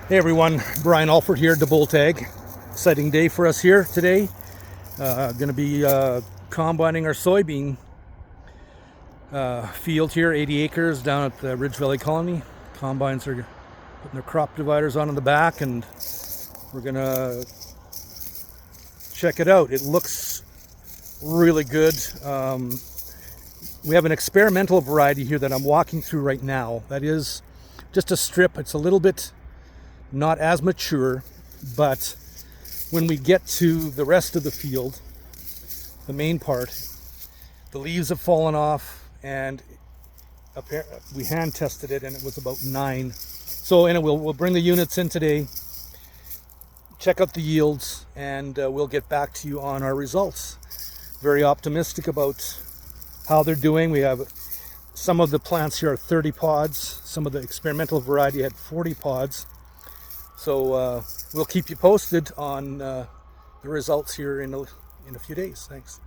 Hey everyone, Brian Alford here at the Bull Tag. Exciting day for us here today. Going to be combining our soybean field here, 80 acres down at the Ridge Valley Colony. Combines are putting their crop dividers on in the back, and we're going to check it out. It looks really good. We have an experimental variety here that I'm walking through right now. That is just a strip. It's a little bit not as mature, but when we get to the rest of the field, the main part, the leaves have fallen off, and we hand tested it and it was about 9. So anyway, we'll bring the units in today, check out the yields, and we'll get back to you on our results. Very optimistic about how they're doing. We have some of the plants here are 30 pods. Some of the experimental variety had 40 pods. So we'll keep you posted on the results here in a few days. Thanks.